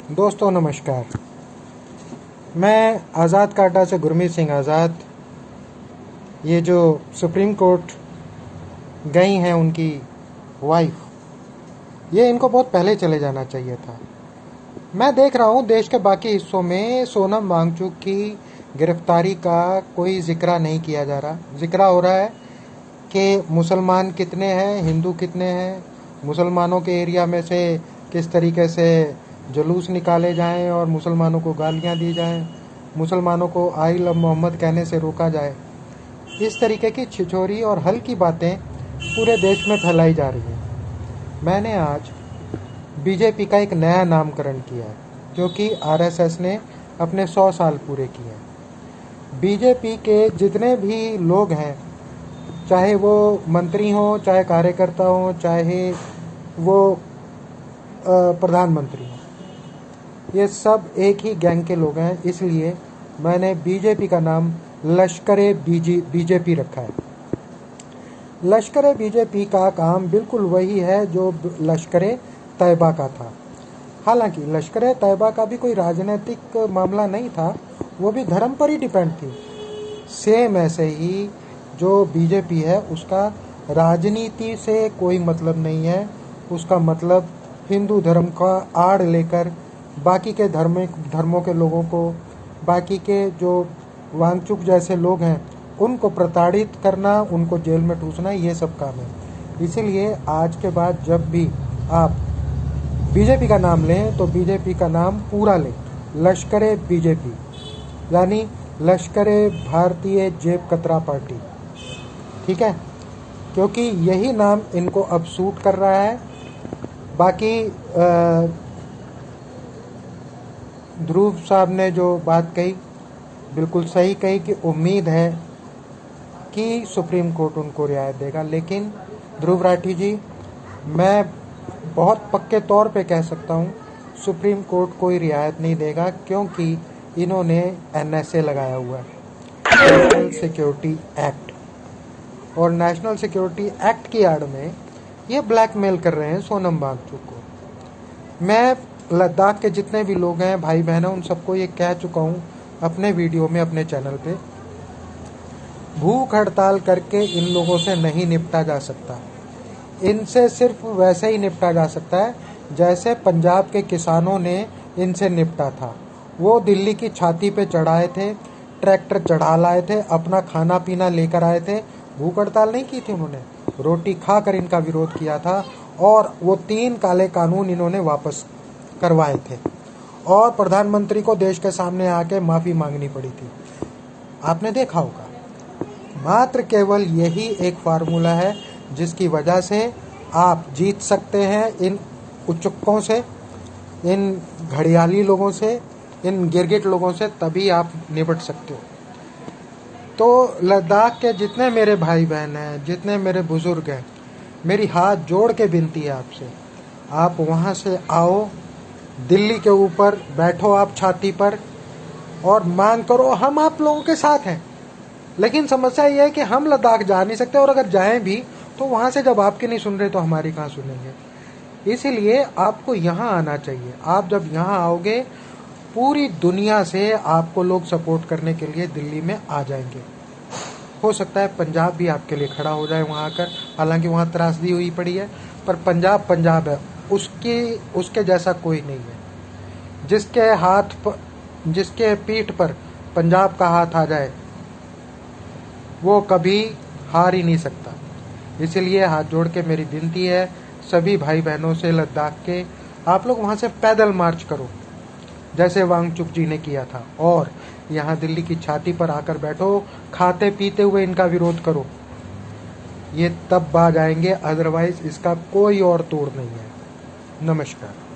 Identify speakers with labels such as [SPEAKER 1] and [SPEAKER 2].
[SPEAKER 1] दोस्तों नमस्कार। मैं आज़ाद काटा से गुरमीत सिंह आज़ाद। ये जो सुप्रीम कोर्ट गई हैं उनकी वाइफ, ये इनको बहुत पहले चले जाना चाहिए था। मैं देख रहा हूँ देश के बाकी हिस्सों में सोनम वांगचुक की गिरफ्तारी का कोई जिक्र नहीं किया जा रहा। जिक्र हो रहा है कि मुसलमान कितने हैं, हिंदू कितने हैं, मुसलमानों के एरिया में से किस तरीके से जुलूस निकाले जाएं और मुसलमानों को गालियां दी जाएं, मुसलमानों को आई लव मोहम्मद कहने से रोका जाए। इस तरीके की छिछोरी और हल्की बातें पूरे देश में फैलाई जा रही हैं। मैंने आज बीजेपी का एक नया नामकरण किया है, क्योंकि आरएसएस ने अपने 100 साल पूरे किए हैं। बीजेपी के जितने भी लोग हैं, चाहे वो मंत्री हों, चाहे कार्यकर्ता हों, चाहे वो प्रधानमंत्री हों, ये सब एक ही गैंग के लोग हैं। इसलिए मैंने बीजेपी का नाम लश्कर-ए बीजेपी रखा है। लश्कर बीजेपी का काम बिल्कुल वही है जो लश्कर तैयबा का था। हालांकि लश्कर तैयबा का भी कोई राजनीतिक मामला नहीं था, वो भी धर्म पर ही डिपेंड थी। सेम ऐसे ही जो बीजेपी है उसका राजनीति से कोई मतलब नहीं है। उसका मतलब हिंदू धर्म का आड़ लेकर बाकी के धर्मों के लोगों को, बाकी के जो वांगचुक जैसे लोग हैं उनको प्रताड़ित करना, उनको जेल में ठूसना, ये सब काम है। इसीलिए आज के बाद जब भी आप बीजेपी का नाम लें तो बीजेपी का नाम पूरा लें, लश्कर बीजेपी, यानी लश्कर भारतीय जेब कतरा पार्टी। ठीक है, क्योंकि यही नाम इनको अब सूट कर रहा है। बाकी ध्रुव साहब ने जो बात कही बिल्कुल सही कही कि उम्मीद है कि सुप्रीम कोर्ट उनको रियायत देगा। लेकिन ध्रुव राठी जी, मैं बहुत पक्के तौर पे कह सकता हूँ सुप्रीम कोर्ट कोई रियायत नहीं देगा, क्योंकि इन्होंने एनएसए लगाया हुआ है, नेशनल सिक्योरिटी एक्ट, और नेशनल सिक्योरिटी एक्ट की आड़ में ये ब्लैकमेल कर रहे हैं सोनम वांगचुक को। मैं लद्दाख के जितने भी लोग हैं, भाई बहन हैं, उन सबको ये कह चुका हूँ अपने वीडियो में, अपने चैनल पे, भूख हड़ताल करके इन लोगों से नहीं निपटा जा सकता। इनसे सिर्फ वैसे ही निपटा जा सकता है जैसे पंजाब के किसानों ने इनसे निपटा था। वो दिल्ली की छाती पे चढ़ाए थे, ट्रैक्टर चढ़ा लाए थे, अपना खाना पीना लेकर आए थे। भूख हड़ताल नहीं की थी उन्होंने, रोटी खाकर इनका विरोध किया था, और वो 3 काले कानून इन्होंने वापस करवाए थे, और प्रधानमंत्री को देश के सामने आके माफी मांगनी पड़ी थी। आपने देखा होगा। मात्र केवल यही एक फार्मूला है जिसकी वजह से आप जीत सकते हैं इन उचुक्कों से, इन घड़ियाली लोगों से, इन गिरगिट लोगों से, तभी आप निपट सकते हो। तो लद्दाख के जितने मेरे भाई बहन हैं, जितने मेरे बुजुर्ग हैं, मेरी हाथ जोड़ के विनती है आपसे, आप वहाँ से आओ, दिल्ली के ऊपर बैठो आप छाती पर और मांग करो, हम आप लोगों के साथ हैं। लेकिन समस्या यह है कि हम लद्दाख जा नहीं सकते, और अगर जाएं भी तो वहाँ से जब आपकी नहीं सुन रहे तो हमारी कहाँ सुनेंगे। इसीलिए आपको यहाँ आना चाहिए। आप जब यहाँ आओगे, पूरी दुनिया से आपको लोग सपोर्ट करने के लिए दिल्ली में आ जाएंगे। हो सकता है पंजाब भी आपके लिए खड़ा हो जाए वहाँ आकर, हालांकि वहाँ त्रासदी हुई पड़ी है, पर पंजाब पंजाब है, उसके जैसा कोई नहीं है। जिसके पीठ पर पंजाब का हाथ आ जाए वो कभी हार ही नहीं सकता। इसीलिए हाथ जोड़ के मेरी विनती है सभी भाई बहनों से लद्दाख के, आप लोग वहाँ से पैदल मार्च करो जैसे वांगचुक जी ने किया था, और यहाँ दिल्ली की छाती पर आकर बैठो, खाते पीते हुए इनका विरोध करो। ये तब बाज आएंगे, अदरवाइज इसका कोई और तोड़ नहीं है। नमस्कार।